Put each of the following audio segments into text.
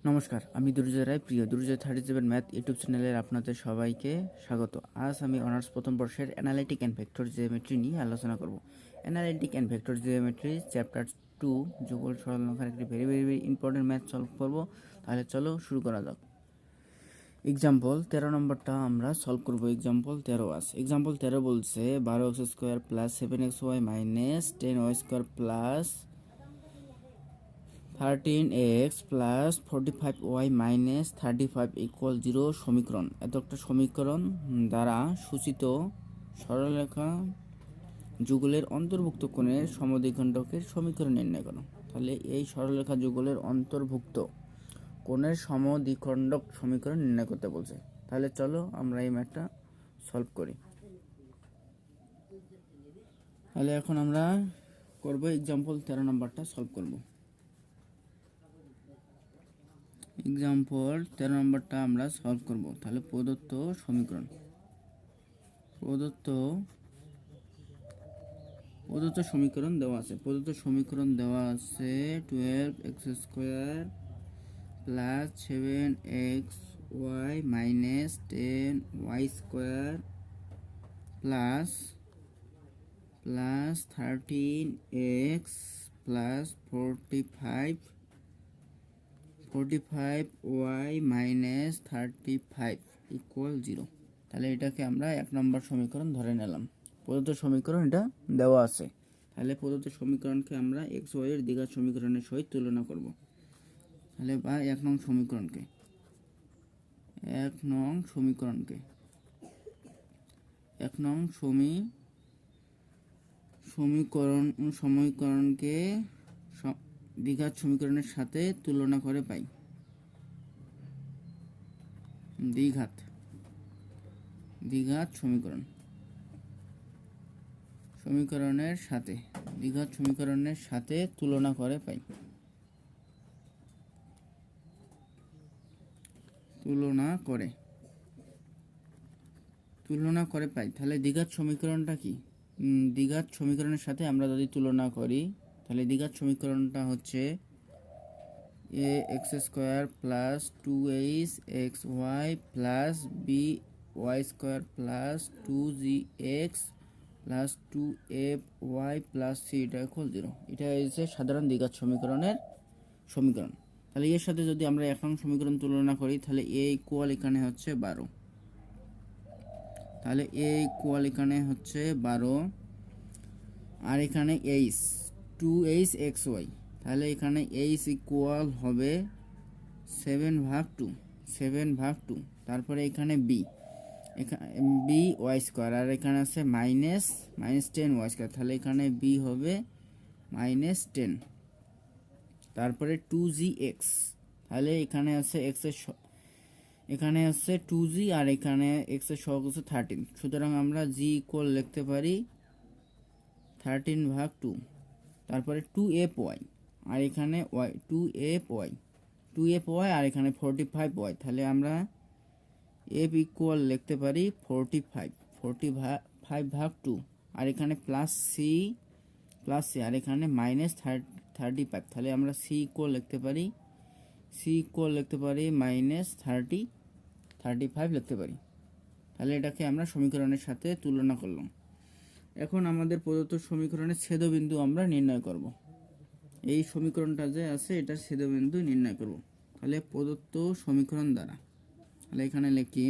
নমস্কার, আমি দুর্জয় রায়। প্রিয় দুর্জয় 37 ম্যাথ ইউটিউব চ্যানেলের আপনাদের সবাইকে স্বাগত। আজ আমি অনার্স প্রথম বর্ষের অ্যানালিটিক অ্যান্ড ভেক্টর জিওমেট্রি নিয়ে আলোচনা করব। Analytic and vector geometry chapter 2 যুগল সরলরেখার একটি ভেরি ইম্পর্টেন্ট ম্যাথ সলভ করব। তাহলে চলো শুরু করা যাক। এক্সাম্পল 13 নম্বরটা আমরা সলভ করব। এক্সাম্পল 13 আছে। এক্সাম্পল 13 বলছে 12x² plus 7xy minus 10y² plus 13x plus 45y minus 35 equal 0 সমীকরণ। এত একটা সমীকরণ দ্বারা সূচিত সরলরেখা যুগলের অন্তর্ভুক্ত কোণের সমদ্বিখণ্ডকের সমীকরণ নির্ণয় করো। তাহলে এই সরলরেখা যুগলের অন্তর্ভুক্ত কোণের সমদ্বিখণ্ডক সমীকরণ নির্ণয় করতে বলছে। তাহলে চলো আমরা এই ম্যাথটা সলভ করি। তাহলে এখন আমরা করব এক্সাম্পল 13 নম্বরটা সলভ করব। এক্সাম্পল 13 নম্বরটা আমরা সলভ করব। তাহলে প্রদত্ত সমীকরণ দেওয়া আছে। প্রদত্ত সমীকরণ দেওয়া আছে 12x² plus 7xy minus 10y² plus 13x plus 45y minus 35 equal 0। তাহলে এটাকে আমরা 1 নম্বর সমীকরণ ধরে নিলাম। প্রদত্ত সমীকরণ এটা দেওয়া আছে। তাহলে প্রদত্ত সমীকরণকে আমরা এক্স ওয়াই এর দ্বিঘাত সমীকরণের সহিত তুলনা করব। তাহলে বা 1 নং সমীকরণকে সমীকরণকে দ্বিঘাত সমীকরণের সাথে তুলনা করে পাই। দ্বিঘাত সমীকরণের সাথে তুলনা করে পাই। তাহলে দ্বিঘাত সমীকরণটা কি? দ্বিঘাত সমীকরণের সাথে আমরা যদি তুলনা করি তাহলে দ্বিঘাত সমীকরণটা হচ্ছে ax² plus 2hxy plus by² plus 2gx plus 2fy plus c এটা ইকুয়াল 0। এটা হচ্ছে সাধারণ দ্বিঘাত সমীকরণের সমীকরণ। তাহলে এর সাথে যদি আমরা 1 নং সমীকরণ তুলনা করি তাহলে a ইকুয়াল এখানে হচ্ছে 12। তাহলে a ইকুয়াল এখানে হচ্ছে 12 আর এখানে h 2hxy। তাহলে এখানে h ইকুয়াল হবে 7/2। তারপরে এখানে b y² আর এখানে আছে মাইনাস 10y²। তাহলে এখানে b হবে -10। তারপরে 2gx। তাহলে এখানে আছে x এর এখানে আছে 2g আর এখানে x এর সহগ হচ্ছে 13। সুতরাং আমরা g ইকুয়াল লিখতে পারি 13/2। তারপরে 2fy আর এখানে 2fy আর এখানে 45y। তাহলে আমরা f ইকুয়াল লিখতে পারি 45/2 আর এখানে প্লাস c আর এখানে -35। তাহলে আমরা c ইকুয়াল লিখতে পারি -35 লিখতে পারি। তাহলে এটাকে আমরা সমীকরণের সাথে তুলনা করলাম। এখন আমাদের প্রদত্ত সমীকরণের ছেদবিন্দু আমরা নির্ণয় করব। এই সমীকরণটা যে আছে এটার ছেদবিন্দু নির্ণয় করব। তাহলে প্রদত্ত সমীকরণ দ্বারা তাহলে এখানে লিখি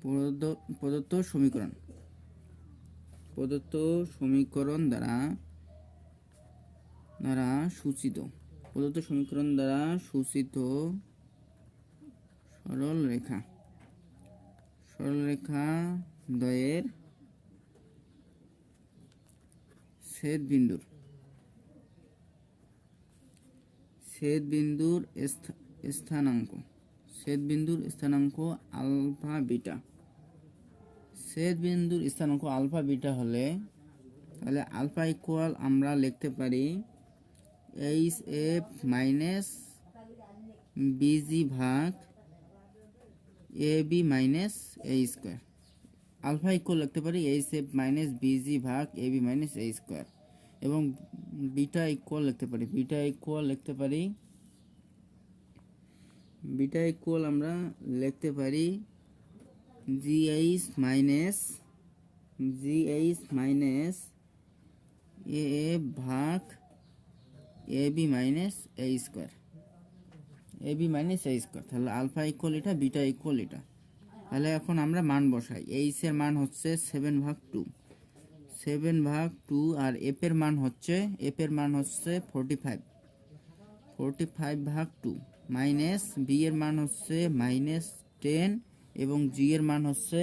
প্রদত্ত সমীকরণ দ্বারা সূচিত সরলরেখা দ্বয়ের ছেদবিন্দুর স্থানাঙ্ক আলফা বিটা। ছেদবিন্দুর স্থানাঙ্ক আলফা বিটা হলে তাহলে আলফা ইকুয়াল আমরা লিখতে পারি hf মাইনাস bg ভাগ ab minus a²। Alpha equal লিখতে পারি hf মাইনাস bg ভাগ ab মাইনাস a²। এবং বিটা ইকুয়াল আমরা লিখতে পারি জিএইচ মাইনাস এ ভাগ এবি মাইনাস এ স্কোয়ার, তাহলে আলফা ইকুয়াল এটা, বিটা ইকুয়াল এটা। তাহলে এখন আমরা মান বসাই। এইচ এর মান হচ্ছে 7/2 আর এফ এর মান হচ্ছে 45/2 মাইনাস বি এর মান হচ্ছে -10 এবং জি এর মান হচ্ছে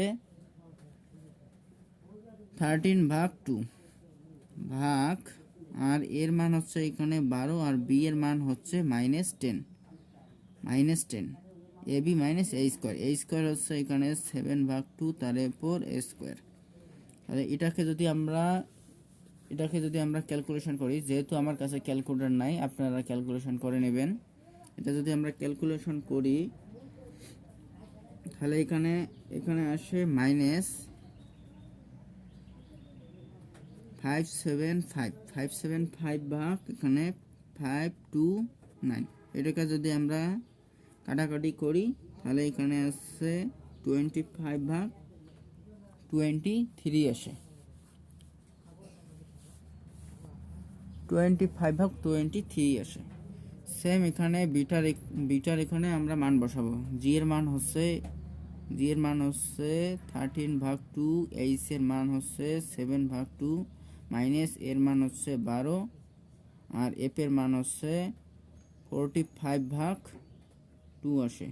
13/2 ভাগ, আর এর মান হচ্ছে এখানে 12 আর বি এর মান হচ্ছে -10 এবি মাইনাস এ স্কোয়ার হচ্ছে এখানে 7/2 তার উপর এ স্কোয়ার। তাহলে এটাকে যদি আমরা ক্যালকুলেশন করি, যেহেতু আমার কাছে ক্যালকুলেটর নাই, আপনারা ক্যালকুলেশন করে নেবেন। এটা যদি আমরা ক্যালকুলেশন করি তাহলে এখানে আসে -575 ভাগ এখানে 529। এটাকে যদি আমরা কাটাকাটি করি তাহলে এখানে আসছে 25/23 আসে, 25/23 আসে। সেম এখানে বিটার এখানে আমরা মান বসাবো। জি এর মান হচ্ছে 13/2, এইচ এর মান হচ্ছে 7/2 মাইনাস এর মান হচ্ছে 12 আর এফ এর মান হচ্ছে 45/2 আসে,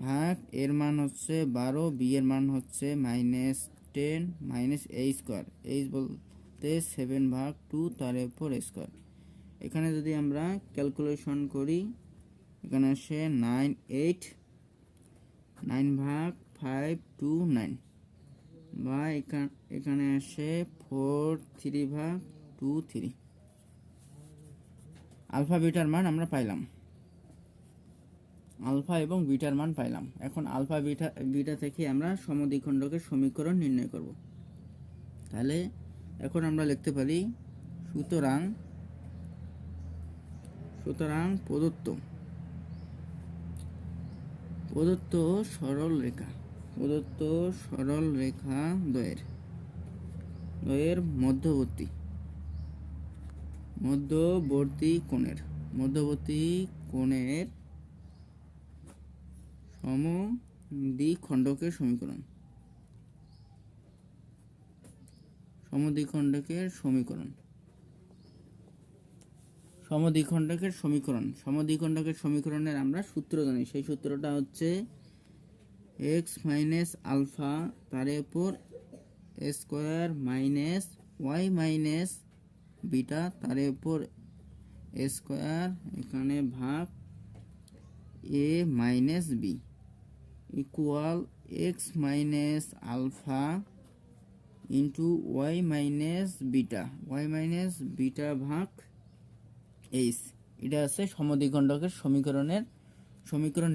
ভাগ এর মান হচ্ছে 12, বি এর মান হচ্ছে -10 মাইনাস এ স্কোয়ার, এইচ বলতে 7/2 তার উপর স্কোয়ার। এখানে যদি আমরা ক্যালকুলেশন করি এখানে আসে 9/529 বা এখানে আসে 43/23। আলফা বিটার মান আমরা পাইলাম, আলফা এবং বিটার মান পাইলাম। এখন আলফা বিটা থেকে আমরা সমদ্বিখণ্ডকের সমীকরণ নির্ণয় করব। তাহলে এখন আমরা লিখতে পারি সুতরাং প্রদত্ত সরল রেখা দ্বয়ের মধ্যবর্তী কোণের সমদ্বিখণ্ডকের সমীকরণের আমরা সূত্র জানি। সেই সূত্রটা হচ্ছে এক্স মাইনাস আলফা তার উপর square minus Y minus beta তার উপর স্কোয়ার এখানে ভাগ এ minus B equal x minus alpha into Y minus beta ভাগ এইচ। এটা আছে সমদ্বিখণ্ডকের সমীকরণ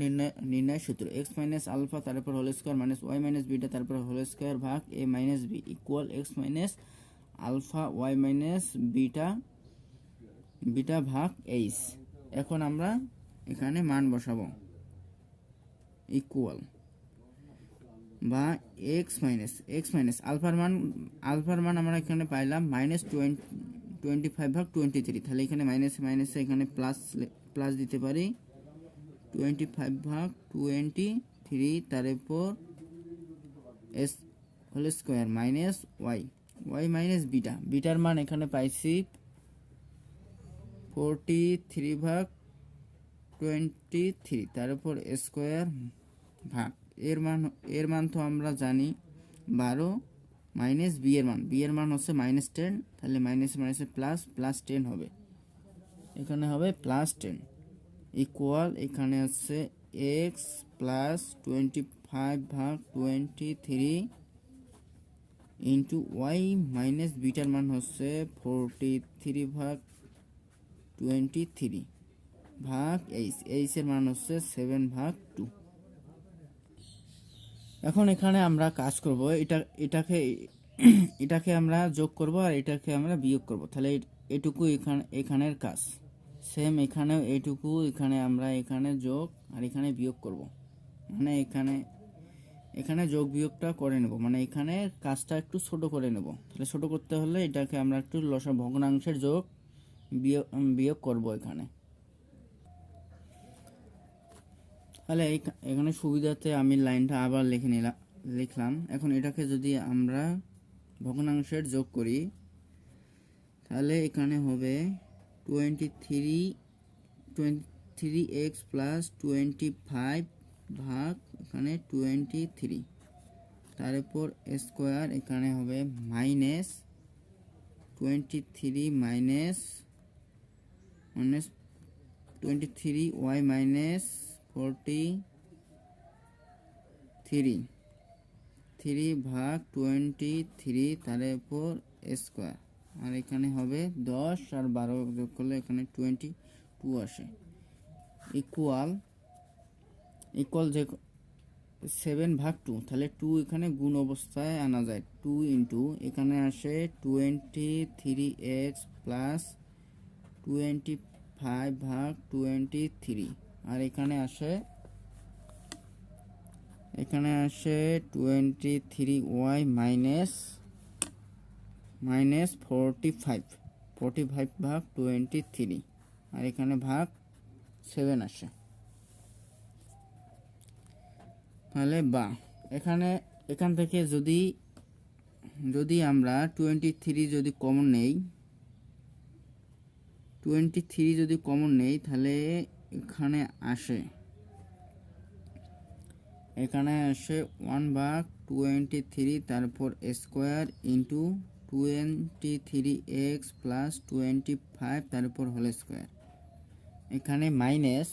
নির্ণয় সূত্র। এক্স মাইনাস আলফা তার উপর whole square minus Y minus beta তার উপর হোল স্কোয়ার ভাগ এ minus B equal x minus alpha y minus beta ভাগ এইচ। এখন আমরা এখানে মান বসাবো, ইকুয়াল বা এক্স মাইনাস আলফার মান আমরা এখানে পাইলাম -25/23। তাহলে এখানে মাইনাসে এখানে প্লাস দিতে পারি 25/23 তার উপর S whole square minus Y minus বিটার মান এখানে পাইছি 43/23 তার উপর স্কোয়ার ভাগ এর মান তো আমরা জানি 12 মাইনাস বি এর মান হচ্ছে -10, তাহলে মাইনাসে প্লাস 10 হবে, এখানে হবে +10 ইকুয়াল এখানে হচ্ছে X plus 25/23 into Y minus বিটার মান হচ্ছে 43/23 ভাগ এইচ এর মান হচ্ছে 7/2। এখন এখানে আমরা কাজ করব, এটাকে এটাকে আমরা যোগ করব আর এটাকে আমরা বিয়োগ করব, তাহলে এটুকু এখানের কাজ সেম, এখানেও এইটুকু এখানে আমরা এখানে যোগ আর এখানে বিয়োগ করব, মানে এখানে যোগ বিয়োগটা করে নেব, মানে এখানে কাজটা একটু ছোট করে নেব। তাহলে ছোট করতে হলে এটাকে আমরা একটু ভগ্নাংশের যোগ বিয়োগ করব এখানে। তাহলে এখানে সুবিধাতে আমি লাইনটা আবার লিখলাম। এখন এটাকে যদি আমরা ভগ্নাংশের যোগ করি তাহলে এখানে হবে 23x প্লাস 25 ভাগ এখানে 23, তারপর স্কোয়ার এখানে হবে মাইনাস 23 মাইনাস 23y মাইনাস 43 ভাগ 23, তারপর স্কোয়ার, আর এখানে হবে 10 আর 12 যোগ করলে এখানে 22 আসে, ইকুয়াল যে 7 ভাগ 2, তাহলে 2 এখানে গুণ অবস্থায় আনা যায়, 2 ইন্টু এখানে আসে 23x প্লাস 25 ভাগ 23, আর এখানে আসে 23y মাইনাস 45 ভাগ 23, আর এখানে ভাগ 7 আসে। তাহলে বা এখান থেকে যদি আমরা 23 যদি কমন নেই, তাহলে এখানে আসে 1 ভাগ 23, তারপর স্কোয়ার ইন্টু 23x প্লাস 25, তারপর হোল স্কোয়ার, এখানে মাইনাস,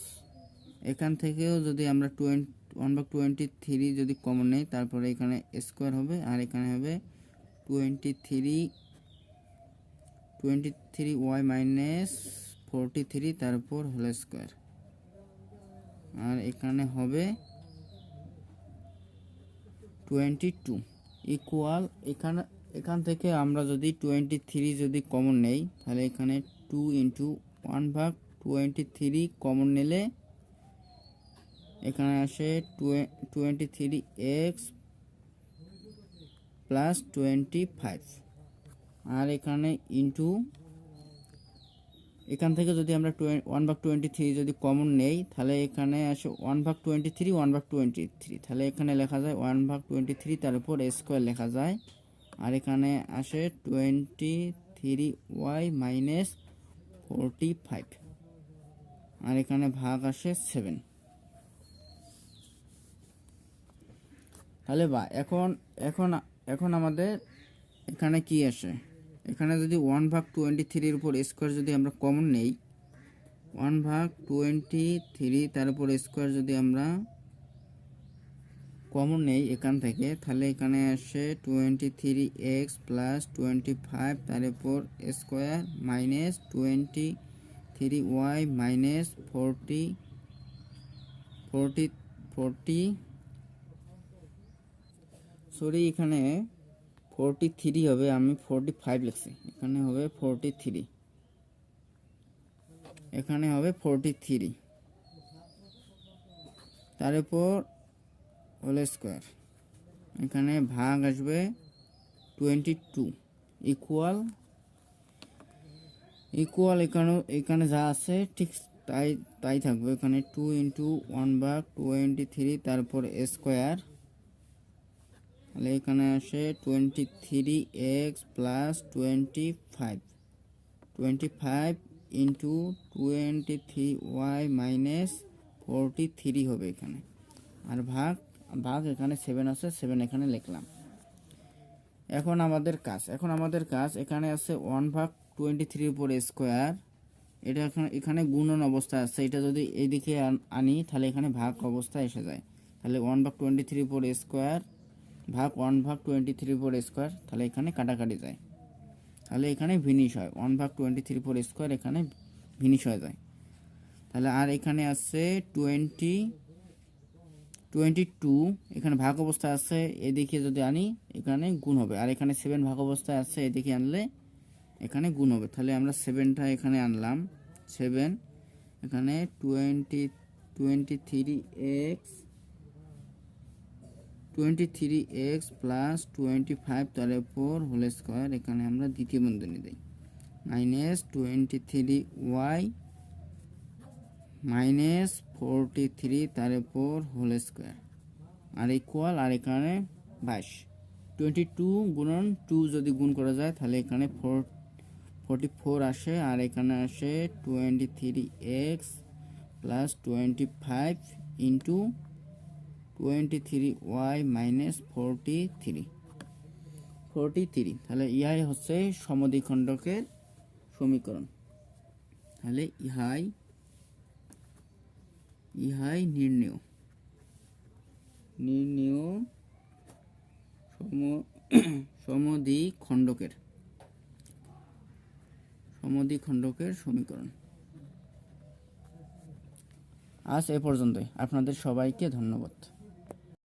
এখান থেকেও যদি আমরা 1 ভাগ 23 যদি কমন নেই, তারপরে এখানে স্কোয়ার হবে, আর এখানে হবে 23y মাইনাস 43, তারপর হোল স্কোয়ার, আর এখানে হবে 22 ইকুয়াল, এখান থেকে আমরা যদি 23 যদি কমন নেই, তাহলে এখানে 2 ইন্টু 1 ভাগ 23 কমন নিলে এখানে আসে 23x প্লাস 25, আর এখানে ইন্টু এখান থেকে যদি আমরা 1 ভাগ 23 যদি কমন নেই, তাহলে এখানে আসে 1 ভাগ 23, তাহলে এখানে লেখা যায় 1 ভাগ 23, তার উপর স্কোয়ার লেখা যায়, আর এখানে আসে 23y মাইনাস 45, আর এখানে ভাগ আসে 7। তাহলে বা এখন আমাদের এখানে কি আসে, এখানে যদি 1 ভাগ 23 উপর স্কোয়ার যদি আমরা কমন নেই, 1 ভাগ 23 তার উপর স্কোয়ার যদি আমরা কমন নেই এখান থেকে, তাহলে এখানে আসে 23x প্লাস 25, তার উপর square minus 23y minus 40 sorry, এখানে 43 হবে, আমি 45 লিখছি, এখানে হবে 43, তার উপর হোল স্কোয়ার, এখানে ভাগ আসবে 22 ইকুয়াল এখানে যা আছে ঠিক তাই থাকবে, এখানে 2 ইন্টু 1 ভাগ 23, তারপর স্কোয়ার, তাহলে এখানে আসে 23x plus 25 into 23y minus 43 হবে এখানে, আর ভাগ এখানে 7 আছে, 7 এখানে লিখলাম। এখন আমাদের কাজ এখানে আছে 1 ভাগ 23 উপর স্কোয়ার, এটা এখানে গুণন অবস্থা আছে, এটা যদি এইদিকে আনি তাহলে এখানে ভাগ অবস্থায় এসে যায়, তাহলে 1 ভাগ 23 উপর স্কোয়ার ভাগ 1 ভাগ 23 উপর স্কোয়ার, তাহলে এখানে কাটাকাটি যায়, তাহলে এখানে ভিনিশ হয় 1 ভাগ 23 উপর স্কোয়ার, এখানে ভিনিশ হয়ে যায়। তাহলে আর এখানে আছে 22 এখানে ভাগ অবস্থায় আছে, এদিকে যদি আনি এখানে গুণ হবে, আর এখানে 7 ভাগ অবস্থায় আছে, এদিকে আনলে এখানে গুণ হবে। তাহলে আমরা 7টা এখানে আনলাম, 7 এখানে 23x প্লাস 25 তার উপর হোল স্কোয়ার, এখানে আমরা দ্বিতীয় বন্ধনী দিই, মাইনাস 23y মাইনাস 43 তার উপর হোল স্কোয়ার আর ইকুয়াল, আর এখানে 22, 22 গুণন 2 যদি গুণ করা যায় তাহলে এখানে 44 আসে, আর এখানে আসে 23x plus 25 into 23y minus 43, তাহলে ইহাই হচ্ছে সমদ্বিখণ্ডকের সমীকরণ। তাহলে ইহাই নির্ণেয় সমদ্বিখণ্ডকের সমীকরণ। আজ এ পর্যন্তই, আপনাদের সবাইকে ধন্যবাদ।